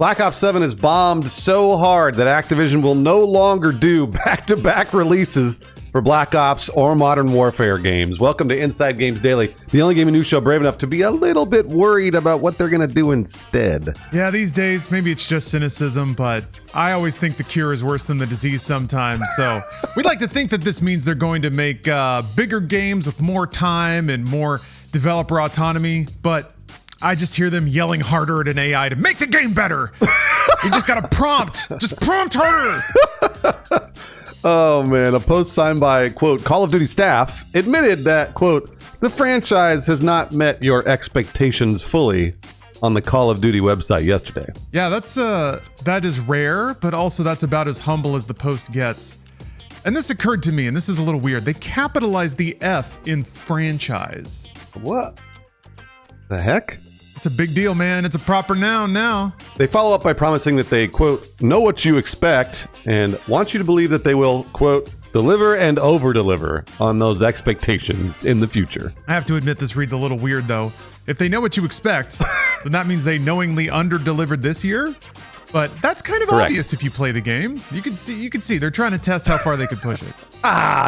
Black Ops 7 is bombed so hard that Activision will no longer do back-to-back releases for Black Ops or Modern Warfare games. Welcome to Inside Games Daily, the only gaming news show brave enough to be a little bit worried about what they're going to do instead. Yeah, these days, maybe it's just cynicism, but I always think the cure is worse than the disease sometimes. So we'd like to think that this means they're going to make bigger games with more time and more developer autonomy, but I just hear them yelling harder at an AI to make the game better. You just got to prompt. Just prompt harder. Oh, man. A post signed by, quote, Call of Duty staff admitted that, quote, the franchise has not met your expectations fully on the Call of Duty website yesterday. Yeah, that is rare, but also that's about as humble as the post gets. And this occurred to me, and this is a little weird. They capitalized the F in franchise. What the heck? It's a big deal, man. It's a proper noun now. They follow up by promising that they, quote, know what you expect and want you to believe that they will, quote, deliver and over-deliver on those expectations in the future. I have to admit this reads a little weird, though. If they know what you expect, then that means they knowingly under-delivered this year. But that's kind of Correct. obvious if you play the game. You can see they're trying to test how far they could push it.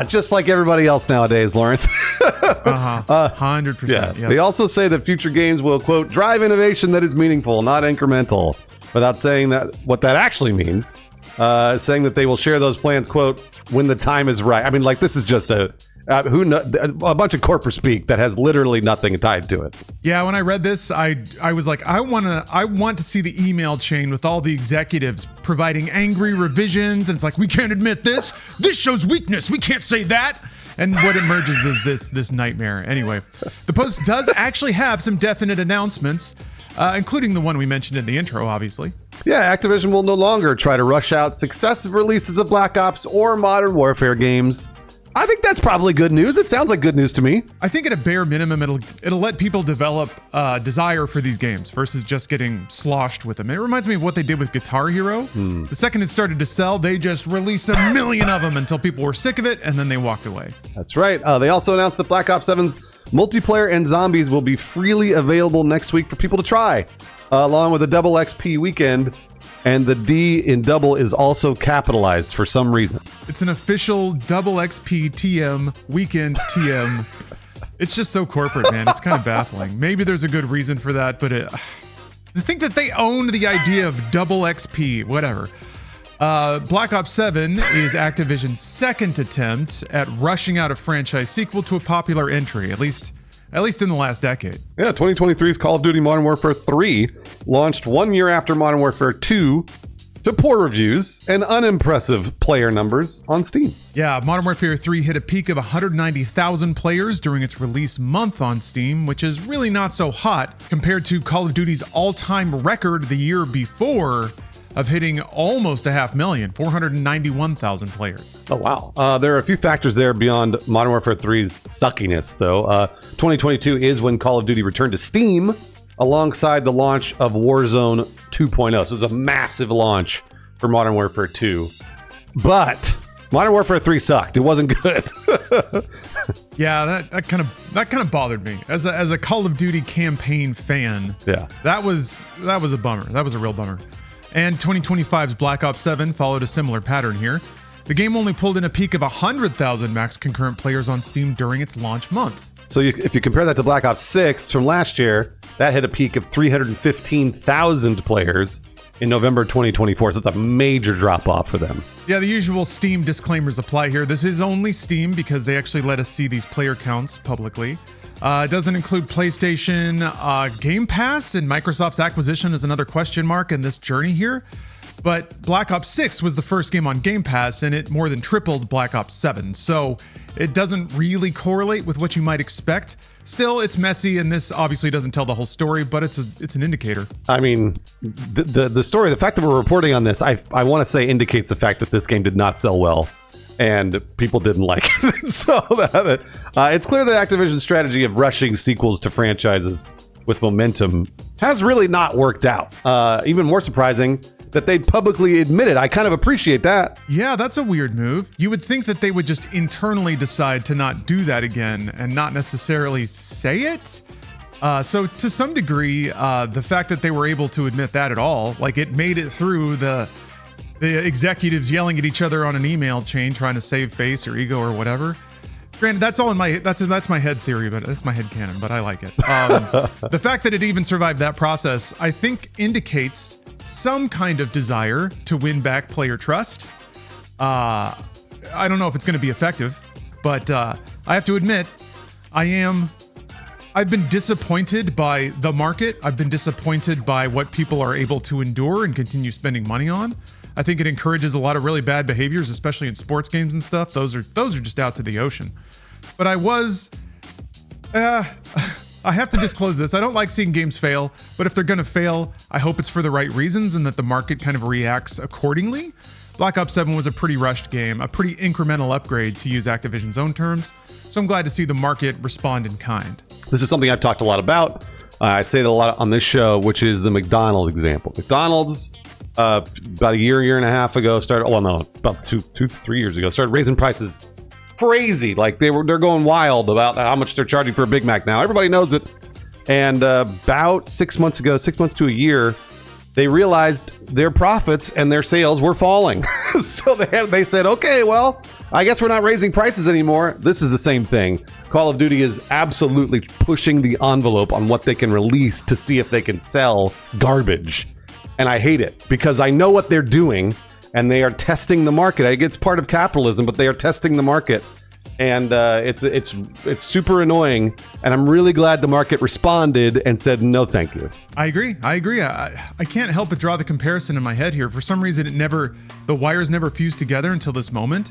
Just like everybody else nowadays, Lawrence. 100%. Yeah. Yep. They also say that future games will, quote, drive innovation that is meaningful, not incremental, without saying that what that actually means. Saying that they will share those plans, quote, when the time is right. I mean, like, this is just a bunch of corporate speak that has literally nothing tied to it. Yeah, when I read this, I was like, I want to see the email chain with all the executives providing angry revisions, and it's like, we can't admit this. This shows weakness. We can't say that. And what emerges is this nightmare. Anyway, the post does actually have some definite announcements, including the one we mentioned in the intro, obviously. Yeah, Activision will no longer try to rush out successive releases of Black Ops or Modern Warfare games. I think that's probably good news. It sounds like good news to me. I think at a bare minimum, it'll let people develop desire for these games versus just getting sloshed with them. It reminds me of what they did with Guitar Hero. The second it started to sell, they just released a million of them until people were sick of it, and then they walked away. That's right. They also announced that Black Ops 7's multiplayer and zombies will be freely available next week for people to try, along with a double XP weekend. And the D in double is also capitalized for some reason. It's an official double XP TM weekend TM. It's just so corporate, man. It's kind of baffling. Maybe there's a good reason for that, but to think that they owned the idea of double XP, whatever. Black Ops 7 is Activision's second attempt at rushing out a franchise sequel to a popular entry, at least in the last decade. Yeah, 2023's Call of Duty Modern Warfare 3 launched 1 year after Modern Warfare 2 to poor reviews and unimpressive player numbers on Steam. Yeah, Modern Warfare 3 hit a peak of 190,000 players during its release month on Steam, which is really not so hot compared to Call of Duty's all-time record the year before of hitting almost 500,000, 491,000 players. Oh, wow. There are a few factors there beyond Modern Warfare 3's suckiness, though. 2022 is when Call of Duty returned to Steam alongside the launch of Warzone 2.0. So it's a massive launch for Modern Warfare 2. But Modern Warfare 3 sucked. It wasn't good. Yeah, that kind of bothered me. As a Call of Duty campaign fan, yeah, that was a bummer. That was a real bummer. And 2025's Black Ops 7 followed a similar pattern here. The game only pulled in a peak of 100,000 max concurrent players on Steam during its launch month. So if you compare that to Black Ops 6 from last year, that hit a peak of 315,000 players in November 2024. So it's a major drop off for them. Yeah, the usual Steam disclaimers apply here. This is only Steam because they actually let us see these player counts publicly. It doesn't include PlayStation. Game Pass and Microsoft's acquisition is another question mark in this journey here. But Black Ops 6 was the first game on Game Pass, and it more than tripled Black Ops 7. So it doesn't really correlate with what you might expect. Still, it's messy, and this obviously doesn't tell the whole story, but it's an indicator. I mean, the story, the fact that we're reporting on this, I want to say indicates the fact that this game did not sell well. And people didn't like it. So it's clear that Activision's strategy of rushing sequels to franchises with momentum has really not worked out. Even more surprising that they publicly admit it. I kind of appreciate that. Yeah, that's a weird move. You would think that they would just internally decide to not do that again and not necessarily say it. So to some degree, the fact that they were able to admit that at all, like it made it through the executives yelling at each other on an email chain, trying to save face or ego or whatever. Granted, that's all in my that's my head theory, but that's my head canon. But I like it. The fact that it even survived that process, I think, indicates some kind of desire to win back player trust. I don't know if it's going to be effective, but I have to admit, I've been disappointed by the market. I've been disappointed by what people are able to endure and continue spending money on. I think it encourages a lot of really bad behaviors, especially in sports games and stuff. Those are just out to the ocean. But I have to disclose this. I don't like seeing games fail, but if they're going to fail, I hope it's for the right reasons and that the market kind of reacts accordingly. Black Ops 7 was a pretty rushed game, a pretty incremental upgrade, to use Activision's own terms. So I'm glad to see the market respond in kind. This is something I've talked a lot about. I say that a lot on this show, which is the McDonald's example. McDonald's, about a year and a half ago, about 3 years ago, started raising prices crazy. Like they're going wild about how much they're charging for a Big Mac now. Everybody knows it. And about 6 months to a year, they realized their profits and their sales were falling. So they said, okay, well, I guess we're not raising prices anymore. This is the same thing. Call of Duty is absolutely pushing the envelope on what they can release to see if they can sell garbage. And I hate it because I know what they're doing and they are testing the market. I get it's part of capitalism, but they are testing the market. And it's super annoying, and I'm really glad the market responded and said no, thank you. I agree. I can't help but draw the comparison in my head here. For some reason, the wires never fused together until this moment.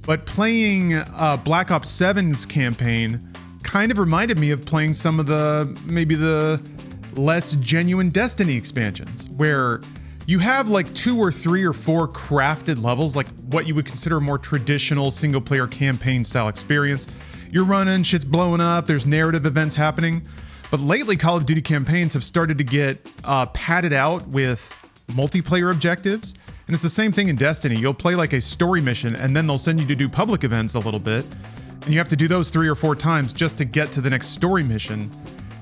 But playing Black Ops 7's campaign kind of reminded me of playing some of the less genuine Destiny expansions, where you have like 2 or 3 or 4 crafted levels, like what you would consider a more traditional single player campaign style experience. You're running, shit's blowing up, there's narrative events happening. But lately, Call of Duty campaigns have started to get padded out with multiplayer objectives. And it's the same thing in Destiny. You'll play like a story mission and then they'll send you to do public events a little bit. And you have to do those 3 or 4 times just to get to the next story mission.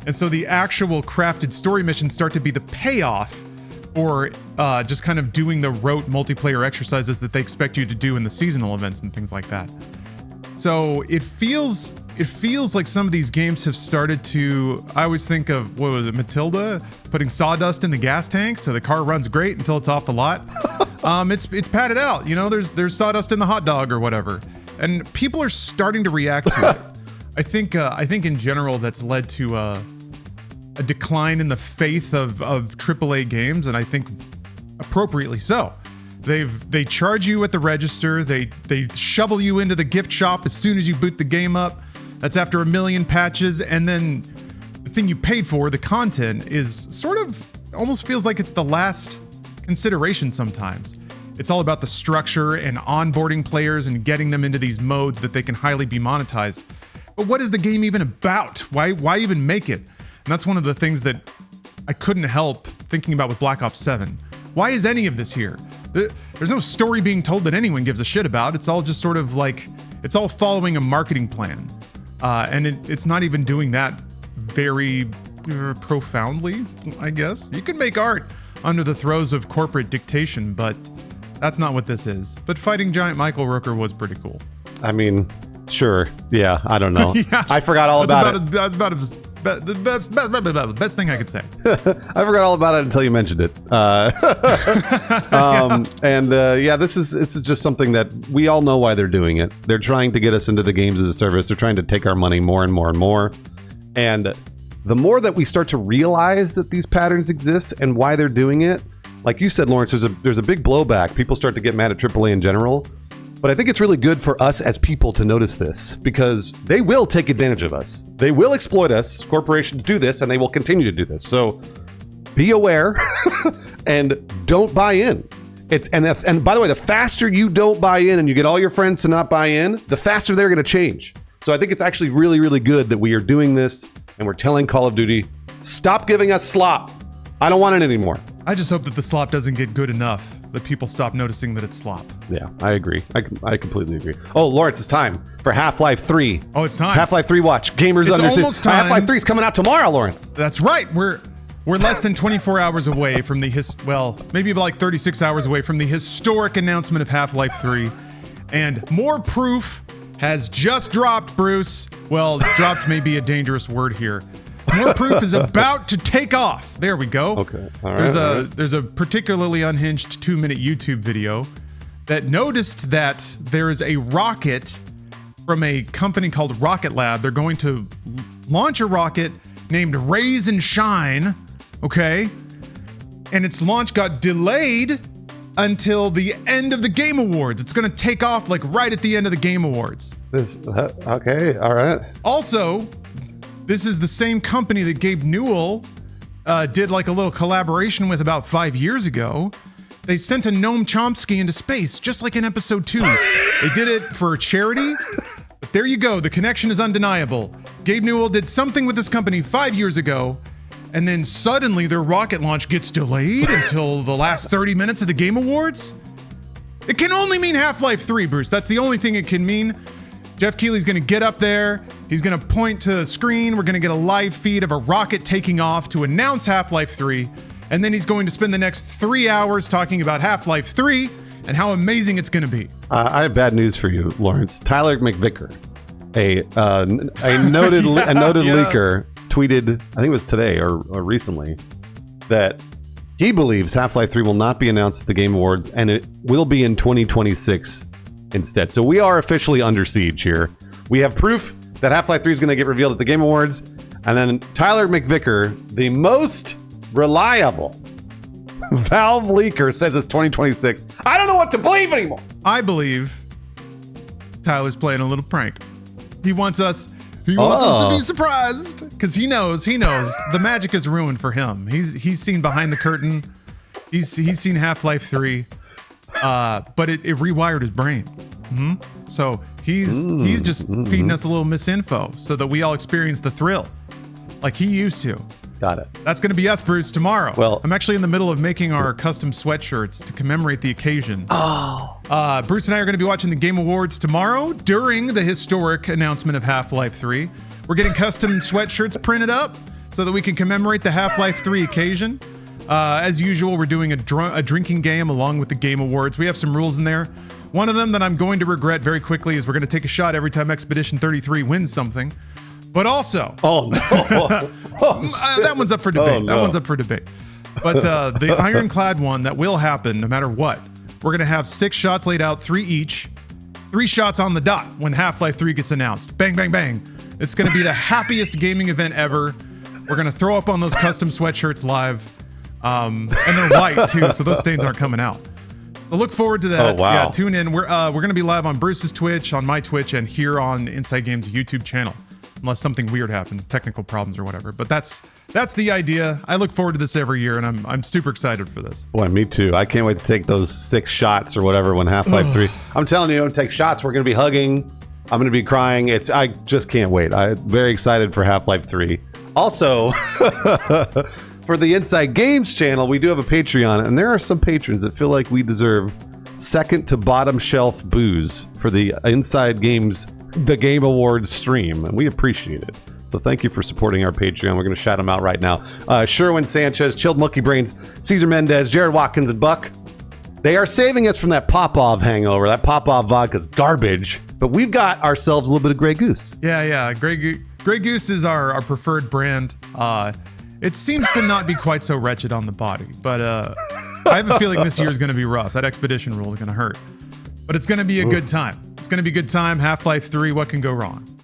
And so the actual crafted story missions start to be the payoff, or just kind of doing the rote multiplayer exercises that they expect you to do in the seasonal events and things like that. So it feels like some of these games have started to, I always think of, what was it, Matilda putting sawdust in the gas tank so the car runs great until it's off the lot. It's padded out, there's sawdust in the hot dog or whatever. And people are starting to react to it. I think in general that's led to a decline in the faith of AAA games, and I think appropriately so. They charge you at the register, they shovel you into the gift shop as soon as you boot the game up. That's after 1 million patches, and then the thing you paid for, the content, is sort of almost feels like it's the last consideration sometimes. It's all about the structure and onboarding players and getting them into these modes that they can highly be monetized. But what is the game even about? Why even make it? And that's one of the things that I couldn't help thinking about with Black Ops 7. Why is any of this here? There's no story being told that anyone gives a shit about. It's all just sort of like, it's all following a marketing plan. And it's not even doing that very profoundly, I guess. You can make art under the throes of corporate dictation, but that's not what this is. But fighting Giant Michael Rooker was pretty cool. I mean, sure. Yeah, I don't know. Yeah, I forgot all about it. That's about the best thing I could say. I forgot all about it until you mentioned it. This is just something that we all know why they're doing it. They're trying to get us into the games as a service. They're trying to take our money more and more and more. And the more that we start to realize that these patterns exist and why they're doing it, like you said, Lawrence, there's a big blowback. People start to get mad at AAA in general. But I think it's really good for us as people to notice this, because they will take advantage of us. They will exploit us, corporations do this, and they will continue to do this. So be aware and don't buy in. And by the way, the faster you don't buy in and you get all your friends to not buy in, the faster they're going to change. So I think it's actually really, really good that we are doing this and we're telling Call of Duty, stop giving us slop. I don't want it anymore. I just hope that the slop doesn't get good enough that people stop noticing that it's slop. Yeah, I agree. I completely agree. Oh, Lawrence, it's time for Half-Life 3. Oh, it's time. Half-Life 3 watch. Gamers It's understand. almost time. Half-Life 3 is coming out tomorrow, Lawrence. That's right. We're less than 24 hours away from the maybe like 36 hours away from the historic announcement of Half-Life 3. And more proof has just dropped, Bruce. Well, dropped may be a dangerous word here. More proof is about to take off. There we go. Okay. All right. There's a particularly unhinged 2-minute YouTube video that noticed that there is a rocket from a company called Rocket Lab. They're going to launch a rocket named Raise and Shine. Okay. And its launch got delayed until the end of the Game Awards. It's going to take off like right at the end of the Game Awards. Okay. All right. Also, this is the same company that Gabe Newell did like a little collaboration with about 5 years ago. They sent a Noam Chomsky into space, just like in episode 2. They did it for charity, but there you go. The connection is undeniable. Gabe Newell did something with this company 5 years ago, and then suddenly their rocket launch gets delayed until the last 30 minutes of the Game Awards? It can only mean Half-Life 3, Bruce. That's the only thing it can mean. Jeff Keighley's going to get up there. He's going to point to the screen. We're going to get a live feed of a rocket taking off to announce Half-Life 3. And then he's going to spend the next 3 hours talking about Half-Life 3 and how amazing it's going to be. I have bad news for you, Lawrence. Tyler McVicker, a noted leaker, tweeted, I think it was today or recently, that he believes Half-Life 3 will not be announced at the Game Awards and it will be in 2026 instead. So we are officially under siege here. We have proof that Half-Life 3 is going to get revealed at the Game Awards. And then Tyler McVicker, the most reliable Valve leaker, says it's 2026. I don't know what to believe anymore. I believe Tyler's playing a little prank. He wants us to be surprised because he knows the magic is ruined for him. He's seen behind the curtain. He's seen Half-Life 3. But it rewired his brain. So he's just feeding us a little misinfo so that we all experience the thrill like he used to. Got it. That's going to be us, Bruce, tomorrow. Well, I'm actually in the middle of making our custom sweatshirts to commemorate the occasion. Bruce and I are going to be watching the Game Awards tomorrow during the historic announcement of Half-Life 3. We're getting custom sweatshirts printed up so that we can commemorate the Half-Life 3 occasion. As usual, we're doing a drinking game along with the Game Awards. We have some rules in there. One of them that I'm going to regret very quickly is we're going to take a shot every time Expedition 33 wins something. But also... Oh, no. That one's up for debate. Oh, no. That one's up for debate. But the ironclad one, that will happen no matter what. We're going to have 6 shots laid out, 3 each. 3 shots on the dot when Half-Life 3 gets announced. Bang, bang, bang. It's going to be the happiest gaming event ever. We're going to throw up on those custom sweatshirts live. And they're white too, so those stains aren't coming out. So look forward to that. Oh, wow. Yeah, tune in. We're going to be live on Bruce's Twitch, on my Twitch, and here on Inside Games YouTube channel. Unless something weird happens, technical problems or whatever. But that's the idea. I look forward to this every year, and I'm super excited for this. Boy, me too. I can't wait to take those 6 shots or whatever when Half-Life 3. I'm telling you, don't take shots. We're going to be hugging. I'm going to be crying. I just can't wait. I'm very excited for Half-Life 3. Also, for the Inside Games channel, we do have a Patreon, and there are some patrons that feel like we deserve second to bottom shelf booze for the Inside Games, the Game Awards stream, and we appreciate it. So thank you for supporting our Patreon. We're going to shout them out right now. Sherwin Sanchez, Chilled Monkey Brains, Cesar Mendez, Jared Watkins, and Buck. They are saving us from that Popov hangover. That Popov vodka's garbage, but we've got ourselves a little bit of Grey Goose. Yeah. Grey Goose is our preferred brand. It seems to not be quite so wretched on the body, but I have a feeling this year is going to be rough. That expedition rule is going to hurt, but it's going to be a good time. It's going to be a good time. Half-Life 3, what can go wrong?